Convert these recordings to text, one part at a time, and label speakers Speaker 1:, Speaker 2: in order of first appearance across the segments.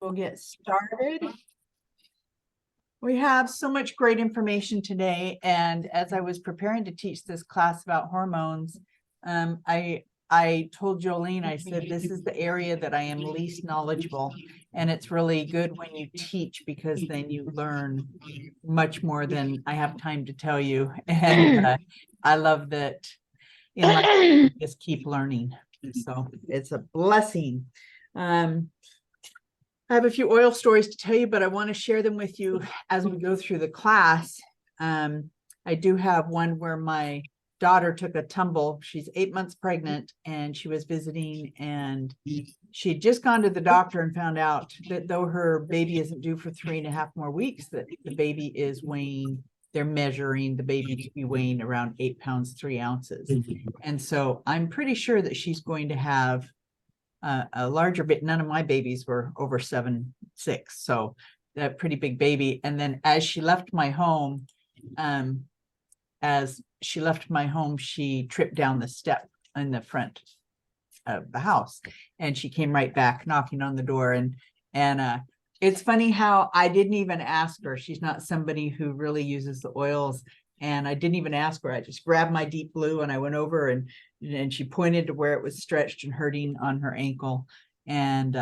Speaker 1: We'll get started. We have so much great information today, and as I was preparing to teach this class about hormones, I told Jolene, I said, this is the area that I am least knowledgeable, and it's really good when you teach because then you learn much more than I have time to tell you. And I love that in life you just keep learning, so it's a blessing. I have a few oil stories to tell you, but I want to share them with you as we go through the class. I do have one where my daughter took a tumble. She's 8 months pregnant, and she was visiting, and she had just gone to the doctor and found out that though her baby isn't due for 3.5 more weeks, that the baby is weighing, they're measuring the baby to be weighing around 8 pounds, 3 ounces. And so I'm pretty sure that she's going to have a larger bit. None of my babies were over 7'6", so that pretty big baby. And then as she left my home, she tripped down the step in the front of the house, and she came right back knocking on the door. And it's funny how I didn't even ask her. She's not somebody who really uses the oils, and I didn't even ask her. I just grabbed my Deep Blue and I went over, and she pointed to where it was stretched and hurting on her ankle. And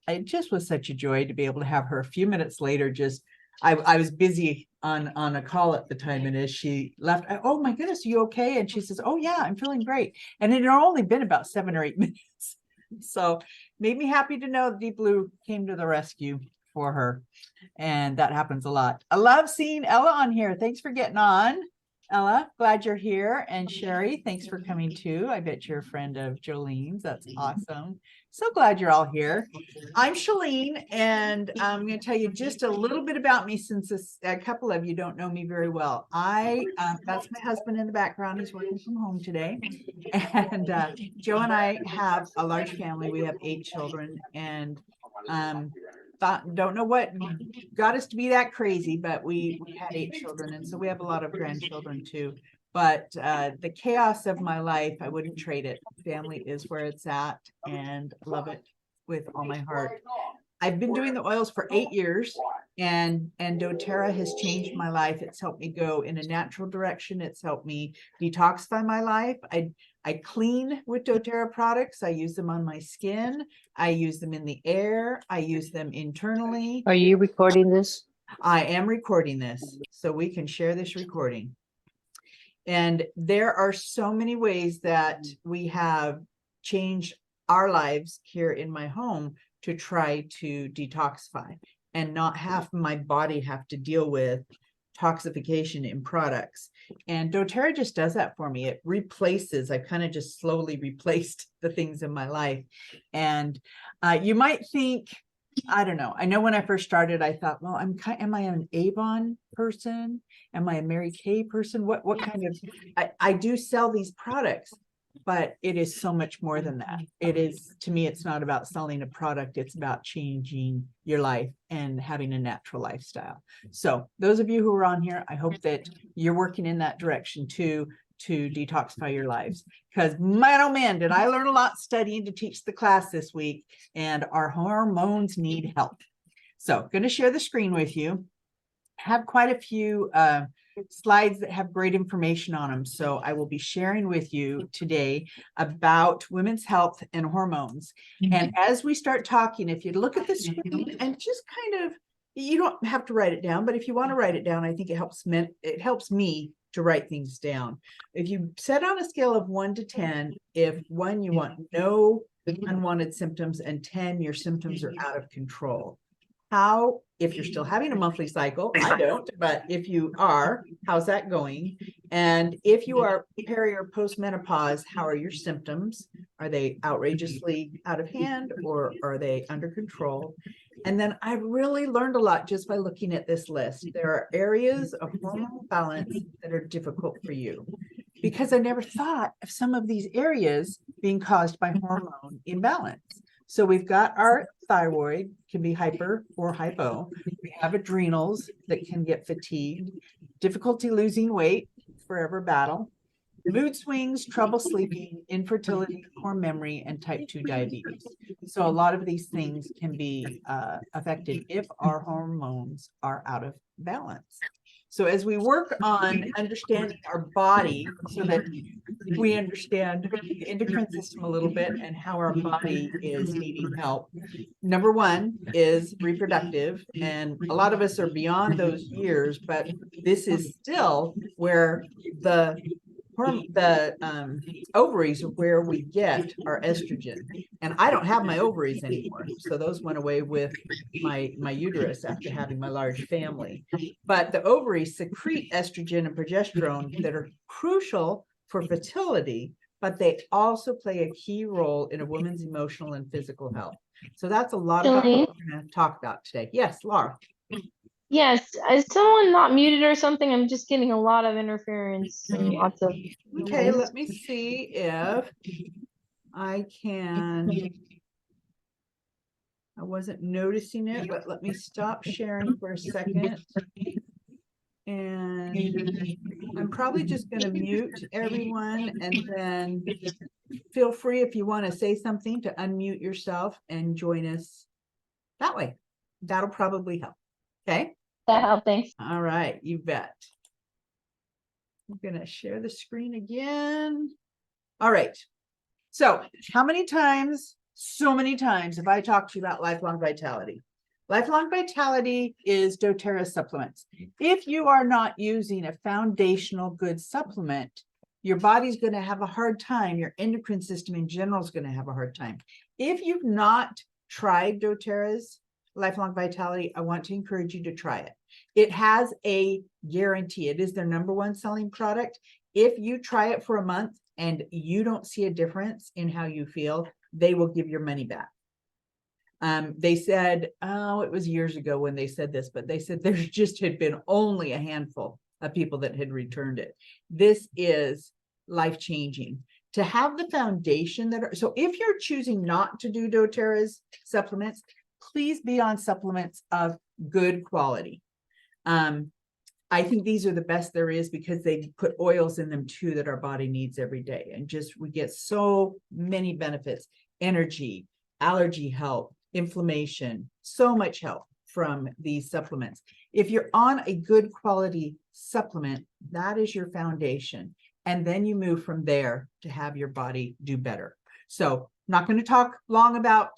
Speaker 1: it just was such a joy to be able to have her a few minutes later. I was busy on a call at the time, and as she left, oh my goodness, are you okay? And she says, oh yeah, I'm feeling great. And it had only been about 7 or 8 minutes. So made me happy to know Deep Blue came to the rescue for her. And that happens a lot. I love seeing Ella on here. Thanks for getting on, Ella. Glad you're here. And Sherry, thanks for coming too. I bet you're a friend of Jolene's. That's awesome. So glad you're all here. I'm Shaleen, and I'm going to tell you just a little bit about me, since a couple of you don't know me very well. That's my husband in the background. He's working from home today. And Joe and I have a large family. We have 8 children, and don't know what got us to be that crazy, but we had 8 children, and so we have a lot of grandchildren too. But the chaos of my life, I wouldn't trade it. Family is where it's at, and love it with all my heart. I've been doing the oils for 8 years, and doTERRA has changed my life. It's helped me go in a natural direction. It's helped me detoxify my life. I clean with doTERRA products. I use them on my skin. I use them in the air. I use them internally.
Speaker 2: Are you recording this?
Speaker 1: I am recording this, so we can share this recording. And there are so many ways that we have changed our lives here in my home to try to detoxify and not have my body have to deal with toxification in products. And doTERRA just does that for me. It replaces, I've kind of just slowly replaced the things in my life. And you might think, I don't know. I know when I first started, I thought, well, am I an Avon person? Am I a Mary Kay person? What kind of, I do sell these products, but it is so much more than that. It is, to me, it's not about selling a product. It's about changing your life and having a natural lifestyle. So those of you who are on here, I hope that you're working in that direction too, to detoxify your lives. Because man, oh man, did I learn a lot studying to teach the class this week, and our hormones need help. So going to share the screen with you. Have quite a few slides that have great information on them. So I will be sharing with you today about women's health and hormones. And as we start talking, if you look at the screen and just kind of, you don't have to write it down, but if you want to write it down, I think it helps me to write things down. If you set on a scale of 1 to 10, if 1, you want no unwanted symptoms, and 10, your symptoms are out of control. How, if you're still having a monthly cycle, I don't, but if you are, how's that going? And if you are peri or postmenopause, how are your symptoms? Are they outrageously out of hand, or are they under control? And then I really learned a lot just by looking at this list. There are areas of hormonal balance that are difficult for you, because I never thought of some of these areas being caused by hormone imbalance. So we've got our thyroid, can be hyper or hypo. We have adrenals that can get fatigued, difficulty losing weight, forever battle. mood swings, trouble sleeping, infertility, poor memory, and type 2 diabetes. So a lot of these things can be affected if our hormones are out of balance. So as we work on understanding our body so that we understand the endocrine system a little bit and how our body is needing help. Number one is reproductive, and a lot of us are beyond those years, but this is still where the ovaries are where we get our estrogen. And I don't have my ovaries anymore, so those went away with my uterus after having my large family. But the ovaries secrete estrogen and progesterone that are crucial for fertility, but they also play a key role in a woman's emotional and physical health. So that's a lot about what we're going to talk about today. Yes, Laura.
Speaker 2: Yes, is someone not muted or something? I'm just getting a lot of interference and lots of
Speaker 1: Okay,
Speaker 2: noise.
Speaker 1: let me see if I can. I wasn't noticing it, but let me stop sharing for a second. And I'm probably just going to mute everyone, and then feel free if you want to say something to unmute yourself and join us that way. That'll probably help. Okay.
Speaker 2: That helped, thanks.
Speaker 1: All right, you bet. I'm going to share the screen again. All right. So how many times, so many times have I talked to you about lifelong vitality? Lifelong vitality is doTERRA supplements. If you are not using a foundational good supplement, your body's going to have a hard time. Your endocrine system in general is going to have a hard time. If you've not tried doTERRA's lifelong vitality, I want to encourage you to try it. It has a guarantee. It is their #1 selling product. If you try it for a month and you don't see a difference in how you feel, they will give your money back. They said, oh, it was years ago when they said this, but they said there just had been only a handful of people that had returned it. This is life-changing. To have the foundation that are, so if you're choosing not to do doTERRA's supplements, please be on supplements of good quality. I think these are the best there is because they put oils in them too that our body needs every day. And just we get so many benefits, energy, allergy help, inflammation, so much help from these supplements. If you're on a good quality supplement, that is your foundation. And then you move from there to have your body do better. So I'm not going to talk long about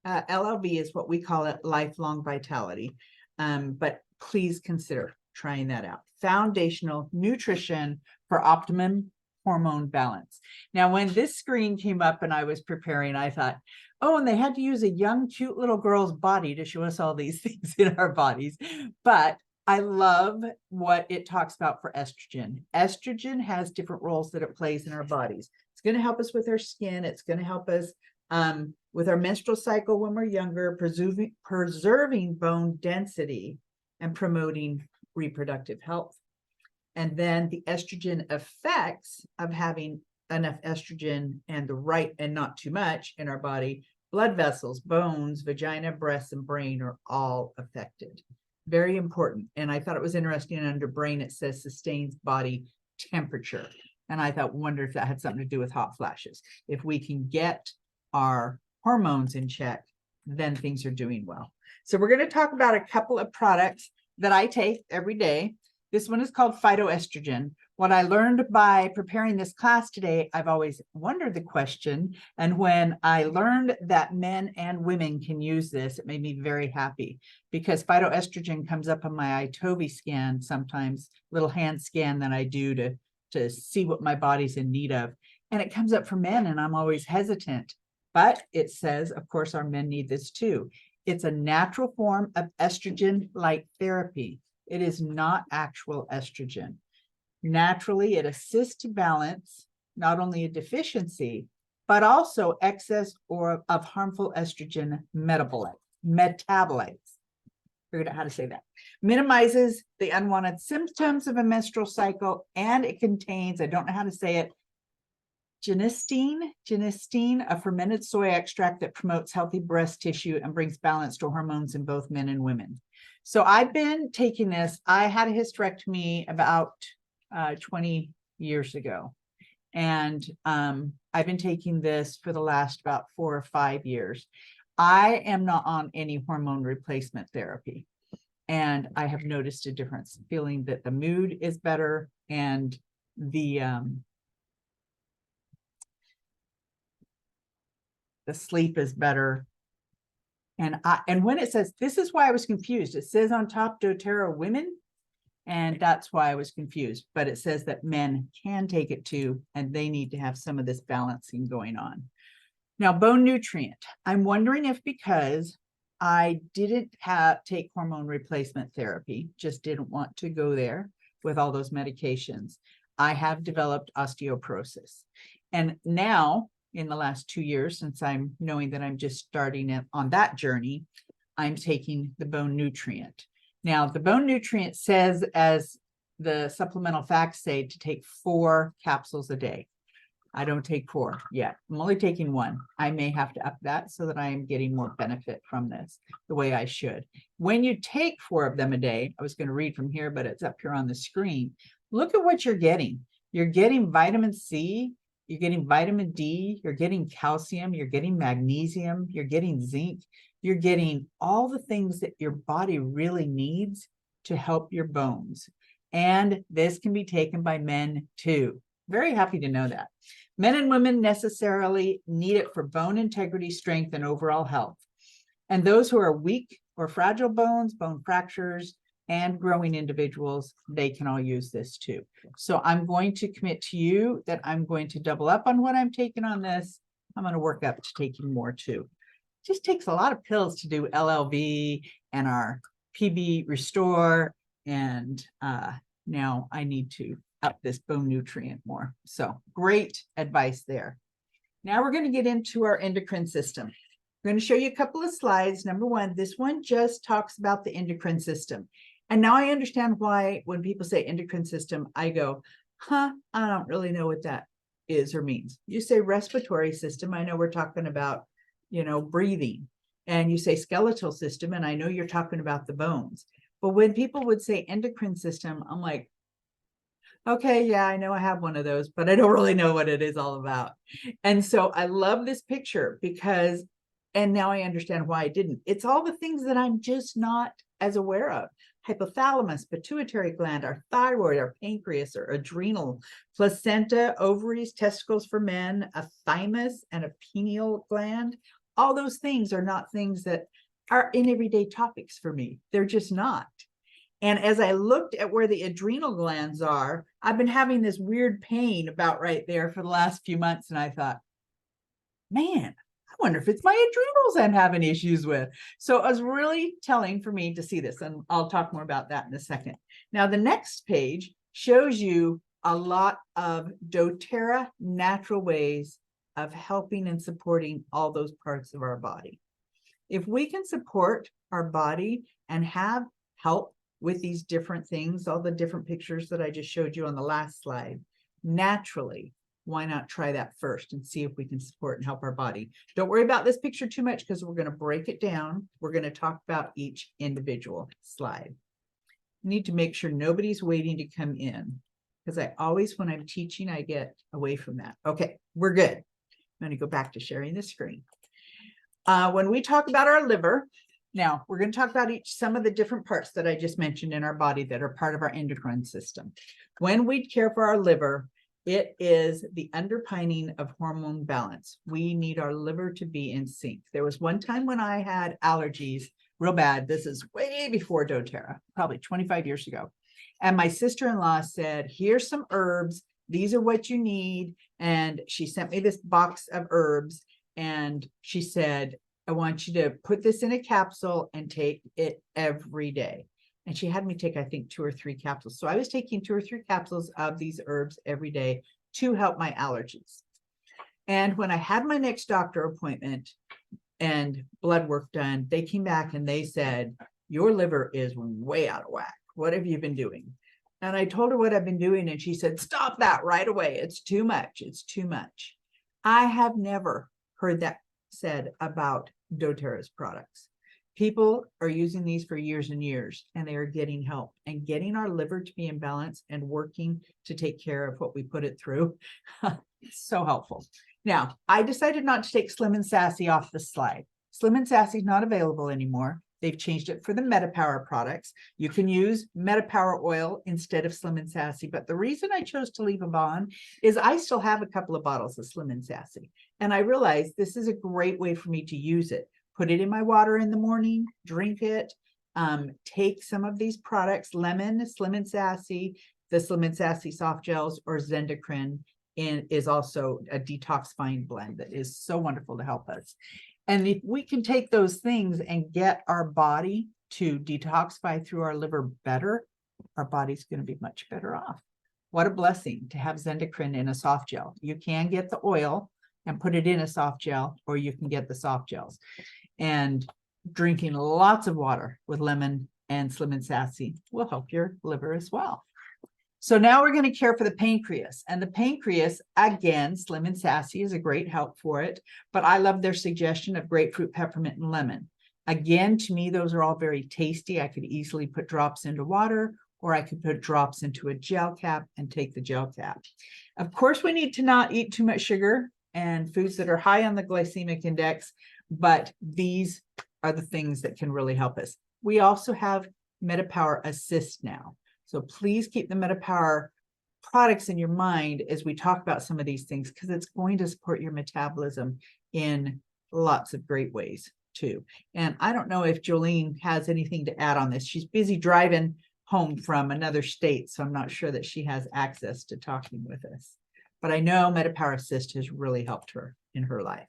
Speaker 1: LLV is what we call it, lifelong vitality. But please consider trying that out. Foundational nutrition for optimum hormone balance. Now, when this screen came up and I was preparing, I thought, oh, and they had to use a young, cute little girl's body to show us all these things in our bodies. But I love what it talks about for estrogen. Estrogen has different roles that it plays in our bodies. It's going to help us with our skin. It's going to help us with our menstrual cycle when we're younger, preserving bone density and promoting reproductive health. And then the estrogen effects of having enough estrogen and the right and not too much in our body, blood vessels, bones, vagina, breasts, and brain are all affected. Very important. And I thought it was interesting under brain, it says sustains body temperature. And I thought, wonder if that had something to do with hot flashes. If we can get our hormones in check, then things are doing well. So we're going to talk about a couple of products that I take every day. This one is called phytoestrogen. What I learned by preparing this class today, I've always wondered the question. And when I learned that men and women can use this, it made me very happy because phytoestrogen comes up on my iTovi scan, sometimes little hand scan that I do to see what my body's in need of. And it comes up for men and I'm always hesitant. But it says, of course, our men need this too. It's a natural form of estrogen-like therapy. It is not actual estrogen. Naturally, it assists to balance not only a deficiency, but also excess or of harmful estrogen metabolites. Figured out how to say that. Minimizes the unwanted symptoms of a menstrual cycle, and it contains, I don't know how to say it, genistein, a fermented soy extract that promotes healthy breast tissue and brings balance to hormones in both men and women. So I've been taking this. I had a hysterectomy about 20 years ago. And I've been taking this for the last about 4 or 5 years. I am not on any hormone replacement therapy. And I have noticed a difference, feeling that the mood is better and the sleep is better. And when it says, this is why I was confused. It says on top doTERRA women, and that's why I was confused. But it says that men can take it too, and they need to have some of this balancing going on. Now, bone nutrient. I'm wondering if because I didn't take hormone replacement therapy, just didn't want to go there with all those medications, I have developed osteoporosis. And now, in the last 2 years, since I'm knowing that I'm just starting on that journey, I'm taking the bone nutrient. Now, the bone nutrient says, as the supplemental facts say, to take 4 capsules a day. I don't take 4 yet. I'm only taking 1. I may have to up that so that I am getting more benefit from this the way I should. When you take 4 of them a day, I was going to read from here, but it's up here on the screen. Look at what you're getting. You're getting vitamin C, you're getting vitamin D, you're getting calcium, you're getting magnesium, you're getting zinc, you're getting all the things that your body really needs to help your bones. And this can be taken by men too. Very happy to know that. Men and women necessarily need it for bone integrity, strength, and overall health. And those who are weak or fragile bones, bone fractures, and growing individuals, they can all use this too. So I'm going to commit to you that I'm going to double up on what I'm taking on this. I'm going to work up to taking more too. It just takes a lot of pills to do LLV and our PB Restore. And now I need to up this bone nutrient more. So great advice there. Now we're going to get into our endocrine system. I'm going to show you a couple of slides. Number one, this one just talks about the endocrine system. And now I understand why when people say endocrine system, I go, I don't really know what that is or means. You say respiratory system, I know we're talking about, breathing. And you say skeletal system, and I know you're talking about the bones. But when people would say endocrine system, I'm like, okay, yeah, I know I have one of those, but I don't really know what it is all about. And so I love this picture because, and now I understand why I didn't. It's all the things that I'm just not as aware of. Hypothalamus, pituitary gland, our thyroid, our pancreas, our adrenal, placenta, ovaries, testicles for men, a thymus, and a pineal gland. All those things are not things that are in everyday topics for me. They're just not. And as I looked at where the adrenal glands are, I've been having this weird pain about right there for the last few months. And I thought, man, I wonder if it's my adrenals I'm having issues with. So it was really telling for me to see this. And I'll talk more about that in a second. Now, the next page shows you a lot of doTERRA natural ways of helping and supporting all those parts of our body. If we can support our body and have help with these different things, all the different pictures that I just showed you on the last slide, naturally, why not try that first and see if we can support and help our body? Don't worry about this picture too much because we're going to break it down. We're going to talk about each individual slide. You need to make sure nobody's waiting to come in because I always, when I'm teaching, I get away from that. Okay, we're good. I'm going to go back to sharing the screen. When we talk about our liver, now we're going to talk about some of the different parts that I just mentioned in our body that are part of our endocrine system. When we care for our liver, it is the underpinning of hormone balance. We need our liver to be in sync. There was one time when I had allergies real bad. This is way before doTERRA, probably 25 years ago. And my sister-in-law said, here's some herbs. These are what you need. And she sent me this box of herbs. And she said, I want you to put this in a capsule and take it every day. And she had me take, I think, 2 or 3 capsules. So I was taking 2 or 3 capsules of these herbs every day to help my allergies. And when I had my next doctor appointment and blood work done, they came back and they said, your liver is way out of whack. What have you been doing? And I told her what I've been doing. And she said, stop that right away. It's too much. It's too much. I have never heard that said about doTERRA's products. People are using these for years and years, and they are getting help and getting our liver to be in balance and working to take care of what we put it through. It's so helpful. Now, I decided not to take Slim and Sassy off the slide. Slim and Sassy is not available anymore. They've changed it for the MetaPower products. You can use MetaPower oil instead of Slim and Sassy, but the reason I chose to leave them on is I still have a couple of bottles of Slim and Sassy, and I realized this is a great way for me to use it. Put it in my water in the morning, drink it, take some of these products, lemon, Slim and Sassy, the Slim and Sassy soft gels, or Zendocrine is also a detoxifying blend that is so wonderful to help us. And if we can take those things and get our body to detoxify through our liver better, our body's going to be much better off. What a blessing to have Zendocrine in a soft gel. You can get the oil and put it in a soft gel, or you can get the soft gels. And drinking lots of water with lemon and Slim and Sassy will help your liver as well. So now we're going to care for the pancreas, and the pancreas, again, Slim and Sassy is a great help for it, but I love their suggestion of grapefruit, peppermint, and lemon. Again, to me, those are all very tasty. I could easily put drops into water, or I could put drops into a gel cap and take the gel cap. Of course, we need to not eat too much sugar and foods that are high on the glycemic index, but these are the things that can really help us. We also have MetaPower Assist now. So please keep the MetaPower products in your mind as we talk about some of these things, because it's going to support your metabolism in lots of great ways too. And I don't know if Jolene has anything to add on this. She's busy driving home from another state, so I'm not sure that she has access to talking with us. But I know MetaPower Assist has really helped her in her life.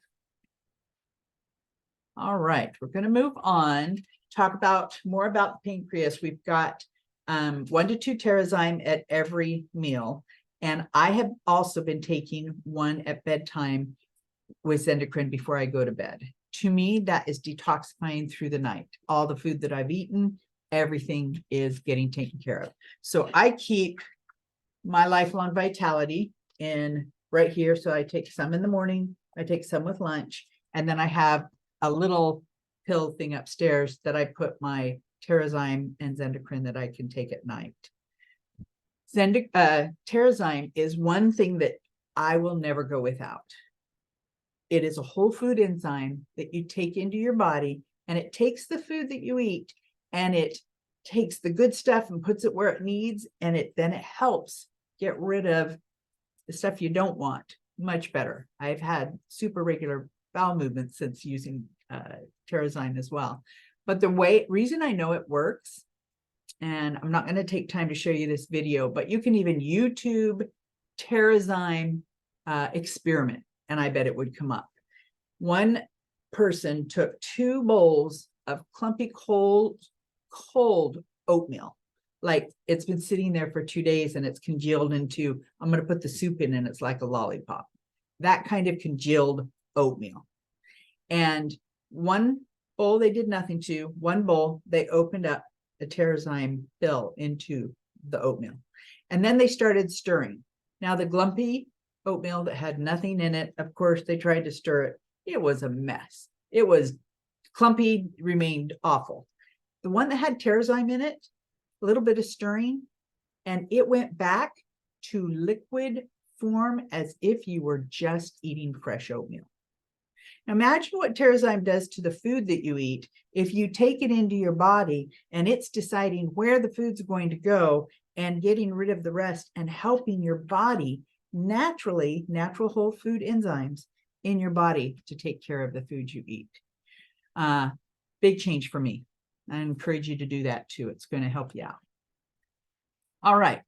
Speaker 1: All right, we're going to move on, talk about more about the pancreas. We've got 1 to 2 Terrazyme at every meal. And I have also been taking one at bedtime with Zendocrine before I go to bed. To me, that is detoxifying through the night. All the food that I've eaten, everything is getting taken care of. So I keep my lifelong vitality in right here. So I take some in the morning, I take some with lunch, and then I have a little pill thing upstairs that I put my Terrazyme and Zendocrine that I can take at night. Terrazyme is one thing that I will never go without. It is a whole food enzyme that you take into your body, and it takes the food that you eat and it takes the good stuff and puts it where it needs, and then it helps get rid of the stuff you don't want much better. I've had super regular bowel movements since using Terrazyme as well. But the reason I know it works, and I'm not going to take time to show you this video, but you can even YouTube Terrazyme experiment, and I bet it would come up. One person took 2 bowls of clumpy cold oatmeal. Like it's been sitting there for 2 days and it's congealed into, I'm going to put the soup in and it's like a lollipop. That kind of congealed oatmeal. And one bowl they did nothing to, one bowl they opened up a Terrazyme pill into the oatmeal. And then they started stirring. Now the glumpy oatmeal that had nothing in it, of course they tried to stir it. It was a mess. It was clumpy, remained awful. The one that had Terrazyme in it, a little bit of stirring, and it went back to liquid form as if you were just eating fresh oatmeal. Now imagine what Terrazyme does to the food that you eat if you take it into your body and it's deciding where the food's going to go and getting rid of the rest and helping your body naturally, natural whole food enzymes in your body to take care of the food you eat. Big change for me. I encourage you to do that too. It's going to help you out. All right.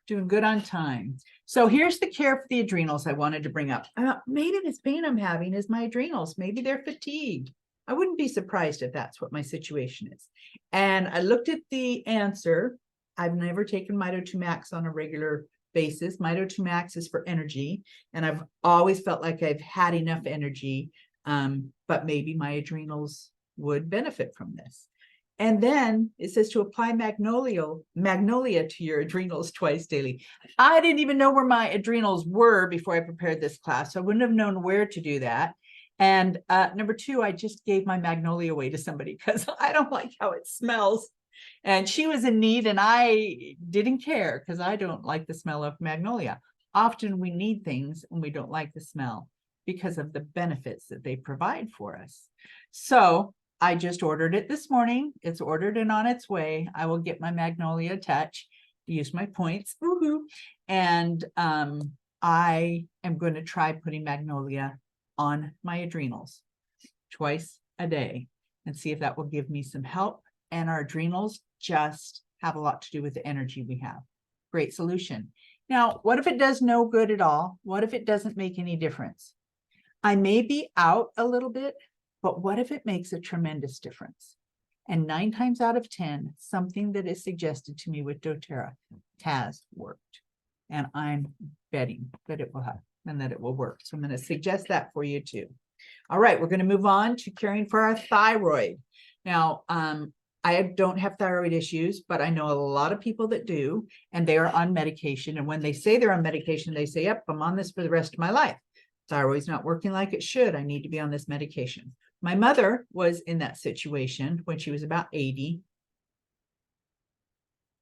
Speaker 1: Doing good on time. So here's the care for the adrenals I wanted to bring up. Maybe this pain I'm having is my adrenals. Maybe they're fatigued. I wouldn't be surprised if that's what my situation is. And I looked at the answer. I've never taken Mito 2 Max on a regular basis. Mito 2 Max is for energy. And I've always felt like I've had enough energy, but maybe my adrenals would benefit from this. And then it says to apply magnolia to your adrenals twice daily. I didn't even know where my adrenals were before I prepared this class, so I wouldn't have known where to do that. And number two, I just gave my magnolia away to somebody because I don't like how it smells. And she was in need and I didn't care because I don't like the smell of magnolia. Often we need things and we don't like the smell because of the benefits that they provide for us. So I just ordered it this morning. It's ordered and on its way. I will get my magnolia touch, use my points, woohoo. And I am going to try putting magnolia on my adrenals twice a day and see if that will give me some help. And our adrenals just have a lot to do with the energy we have. Great solution. Now, what if it does no good at all? What if it doesn't make any difference? I may be out a little bit, but what if it makes a tremendous difference? And 9 times out of 10, something that is suggested to me with doTERRA has worked. And I'm betting that it will have and that it will work. So I'm going to suggest that for you too. All right, we're going to move on to caring for our thyroid. Now, I don't have thyroid issues, but I know a lot of people that do, and they are on medication. And when they say they're on medication, they say, yep, I'm on this for the rest of my life. Thyroid's not working like it should. I need to be on this medication. My mother was in that situation when she was about 80.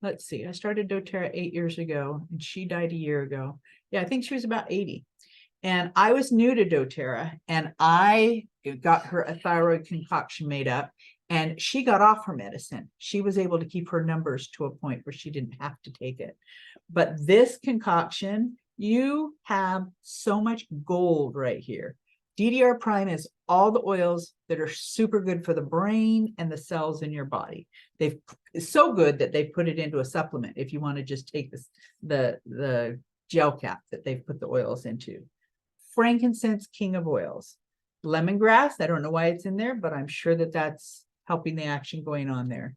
Speaker 1: Let's see, I started doTERRA 8 years ago and she died a year ago. Yeah, I think she was about 80. And I was new to doTERRA and I got her a thyroid concoction made up and she got off her medicine. She was able to keep her numbers to a point where she didn't have to take it. But this concoction, you have so much gold right here. DDR prime is all the oils that are super good for the brain and the cells in your body. It's so good that they put it into a supplement if you want to just take this, the gel cap that they've put the oils into. Frankincense, king of oils. Lemongrass, I don't know why it's in there, but I'm sure that that's helping the action going on there.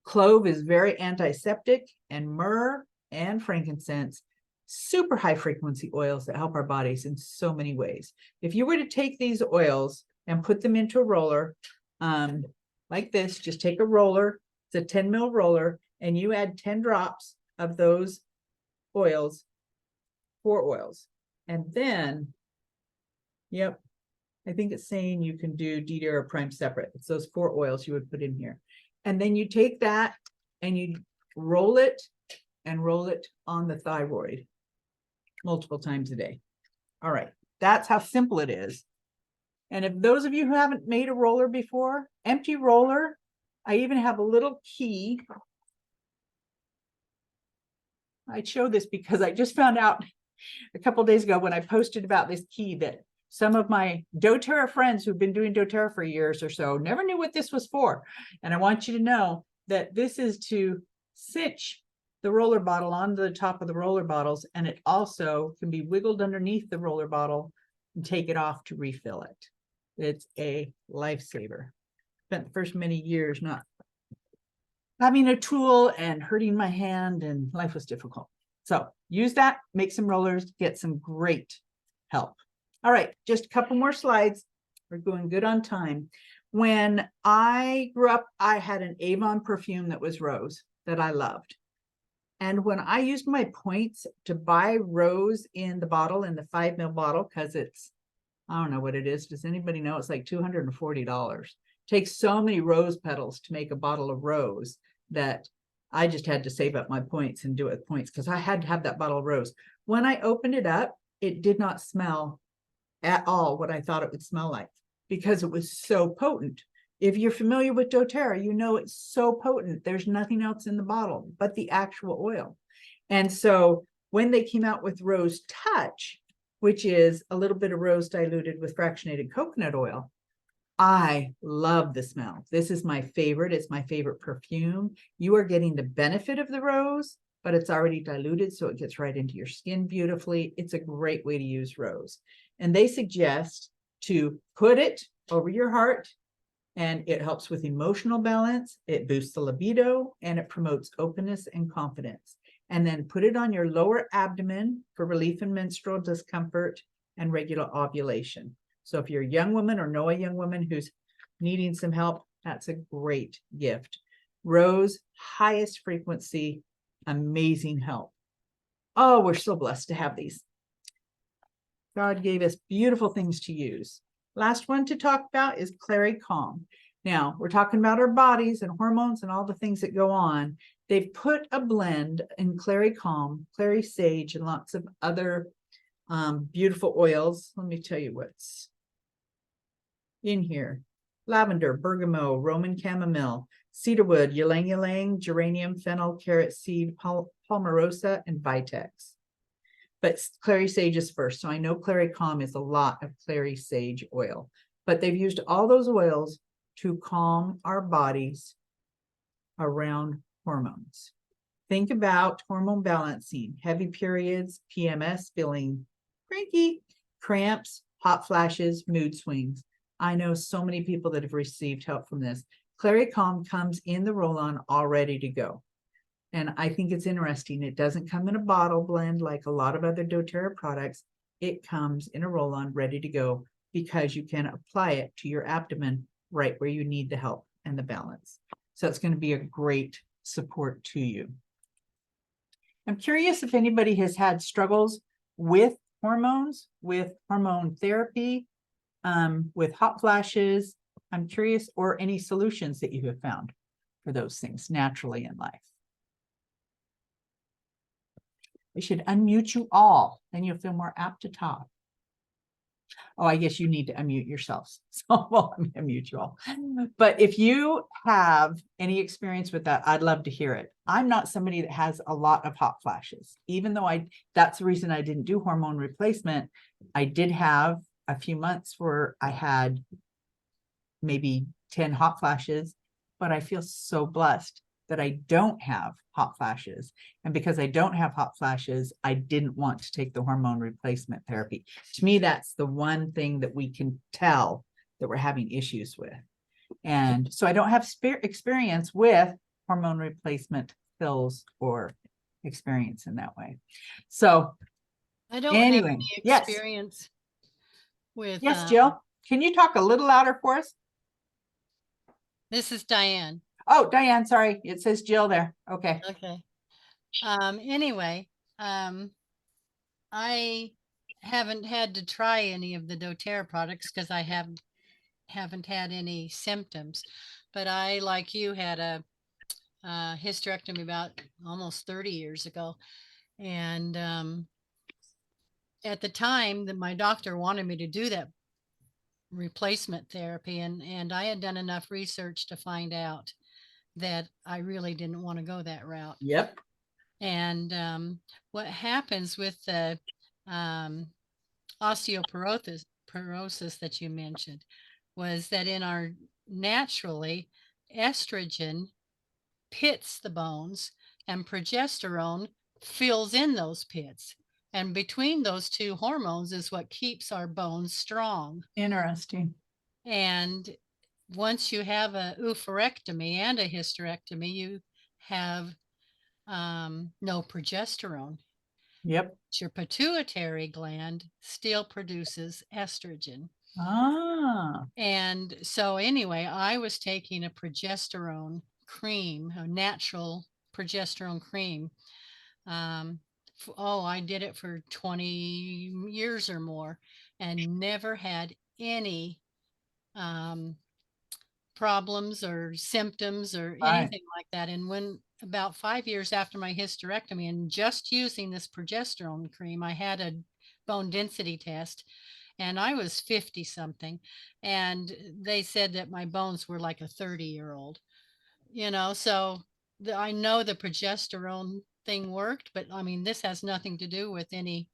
Speaker 1: Clove is very antiseptic, and myrrh and frankincense, super high frequency oils that help our bodies in so many ways. If you were to take these oils and put them into a roller, like this, just take a roller, it's a 10 ml roller, and you add 10 drops of those oils, 4 oils. And then, yep, I think it's saying you can do DDR prime separate. It's those 4 oils you would put in here. And then you take that and you roll it on the thyroid multiple times a day. All right, that's how simple it is. And if those of you who haven't made a roller before, empty roller, I even have a little key. I show this because I just found out a couple of days ago when I posted about this key that some of my doTERRA friends who've been doing doTERRA for years or so never knew what this was for. And I want you to know that this is to cinch the roller bottle onto the top of the roller bottles, and it also can be wiggled underneath the roller bottle and take it off to refill it. It's a lifesaver. Spent the first many years not having a tool and hurting my hand, and life was difficult. So use that, make some rollers, get some great help. All right, just a couple more slides. We're going good on time. When I grew up, I had an Avon perfume that was rose that I loved. And when I used my points to buy rose in the bottle, in the 5 ml bottle, because it's, I don't know what it is. Does anybody know? It's like $240. Takes so many rose petals to make a bottle of rose that I just had to save up my points and do it with points because I had to have that bottle of rose. When I opened it up, it did not smell at all what I thought it would smell like because it was so potent. If you're familiar with doTERRA, you know it's so potent. There's nothing else in the bottle but the actual oil. And so when they came out with Rose Touch, which is a little bit of rose diluted with fractionated coconut oil, I love the smell. This is my favorite. It's my favorite perfume. You are getting the benefit of the rose, but it's already diluted, so it gets right into your skin beautifully. It's a great way to use rose. And they suggest to put it over your heart, and it helps with emotional balance. It boosts the libido, and it promotes openness and confidence. And then put it on your lower abdomen for relief in menstrual discomfort and regular ovulation. So if you're a young woman or know a young woman who's needing some help, that's a great gift. Rose, highest frequency, amazing help. Oh, we're so blessed to have these. God gave us beautiful things to use. Last one to talk about is Clary Calm. Now, we're talking about our bodies and hormones and all the things that go on. They've put a blend in Clary Calm, Clary Sage, and lots of other beautiful oils. Let me tell you what's in here. Lavender, bergamot, Roman chamomile, cedarwood, ylang ylang, geranium, fennel, carrot seed, palmarosa, and vitex. But Clary Sage is first. So I know Clary Calm is a lot of Clary Sage oil, but they've used all those oils to calm our bodies around hormones. Think about hormone balancing, heavy periods, PMS, feeling cranky, cramps, hot flashes, mood swings. I know so many people that have received help from this. Clary Calm comes in the roll-on all ready to go. And I think it's interesting. It doesn't come in a bottle blend like a lot of other doTERRA products. It comes in a roll-on ready to go because you can apply it to your abdomen right where you need the help and the balance. So it's going to be a great support to you. I'm curious if anybody has had struggles with hormones, with hormone therapy, with hot flashes. I'm curious, or any solutions that you have found for those things naturally in life. We should unmute you all, then you'll feel more apt to talk. Oh, I guess you need to unmute yourselves. So well, let me unmute you all. But if you have any experience with that, I'd love to hear it. I'm not somebody that has a lot of hot flashes, even though that's the reason I didn't do hormone replacement. I did have a few months where I had maybe 10 hot flashes, but I feel so blessed that I don't have hot flashes. And because I don't have hot flashes, I didn't want to take the hormone replacement therapy. To me, that's the one thing that we can tell that we're having issues with. And so I don't have experience with hormone replacement pills or experience in that way. So
Speaker 3: I don't
Speaker 1: anyway,
Speaker 3: have any
Speaker 1: yes.
Speaker 3: experience with.
Speaker 1: Yes, Jill, can you talk a little louder for us?
Speaker 3: This is Diane.
Speaker 1: Oh, Diane, sorry. It says Jill there. Okay.
Speaker 3: Okay. Anyway, I haven't had to try any of the doTERRA products because I haven't had any symptoms. But I, like you, had a hysterectomy about almost 30 years ago. And at the time that my doctor wanted me to do that replacement therapy, and I had done enough research to find out that I really didn't want to go that route.
Speaker 1: Yep.
Speaker 3: And what happens with the osteoporosis that you mentioned was that in our naturally, estrogen pits the bones and progesterone fills in those pits. And between those two hormones is what keeps our bones strong.
Speaker 1: Interesting.
Speaker 3: And once you have a oophorectomy and a hysterectomy, you have no progesterone.
Speaker 1: Yep.
Speaker 3: Your pituitary gland still produces estrogen.
Speaker 1: Ah.
Speaker 3: And so anyway, I was taking a progesterone cream, a natural progesterone cream. I did it for 20 years or more and never had any problems or symptoms or anything like that. And when about 5 years after my hysterectomy and just using this progesterone cream, I had a bone density test and I was 50 something. And they said that my bones were like a 30-year-old, so I know the progesterone thing worked, but I mean, this has nothing to do with any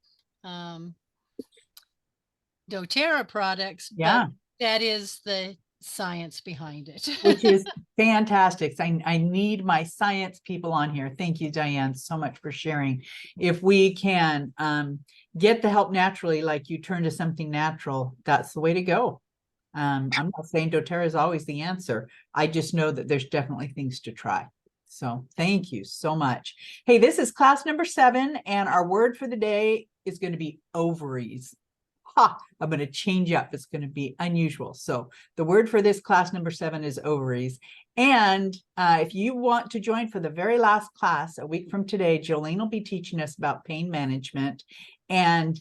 Speaker 3: doTERRA products.
Speaker 1: Yeah.
Speaker 3: But that is the science behind it.
Speaker 1: Which is fantastic. I need my science people on here. Thank you, Diane, so much for sharing. If we can get the help naturally, like you turn to something natural, that's the way to go. I'm not saying doTERRA is always the answer. I just know that there's definitely things to try. So thank you so much. Hey, this is class number 7, and our word for the day is going to be ovaries. I'm going to change up. It's going to be unusual. So the word for this class number 7 is ovaries. And if you want to join for the very last class, a week from today, Jolene will be teaching us about pain management. And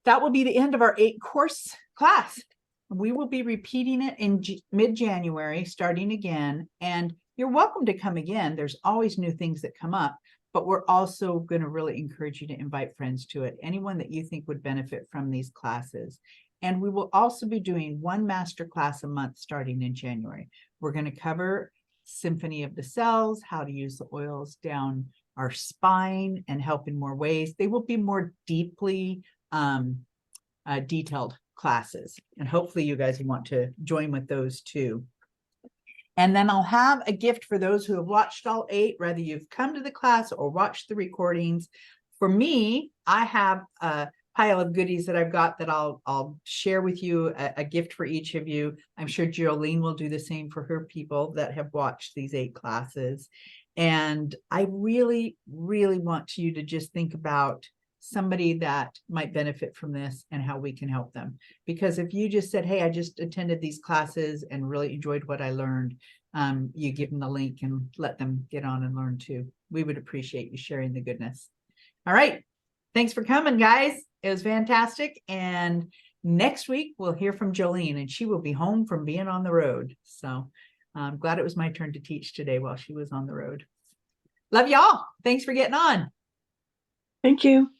Speaker 1: that will be the end of our 8-course class. We will be repeating it in mid-January, starting again, and you're welcome to come again. There's always new things that come up, but we're also going to really encourage you to invite friends to it, anyone that you think would benefit from these classes. And we will also be doing one master class a month starting in January. We're going to cover Symphony of the Cells, how to use the oils down our spine and help in more ways. They will be more deeply detailed classes, and hopefully you guys want to join with those too. And then I'll have a gift for those who have watched all 8, whether you've come to the class or watched the recordings. For me, I have a pile of goodies that I've got that I'll share with you, a gift for each of you. I'm sure Jolene will do the same for her people that have watched these 8 classes. And I really, really want you to just think about somebody that might benefit from this and how we can help them. Because if you just said, hey, I just attended these classes and really enjoyed what I learned, you give them the link and let them get on and learn too. We would appreciate you sharing the goodness. All right. Thanks for coming, guys. It was fantastic. And next week we'll hear from Jolene, and she will be home from being on the road. So I'm glad it was my turn to teach today while she was on the road. Love y'all. Thanks for getting on.
Speaker 4: Thank you.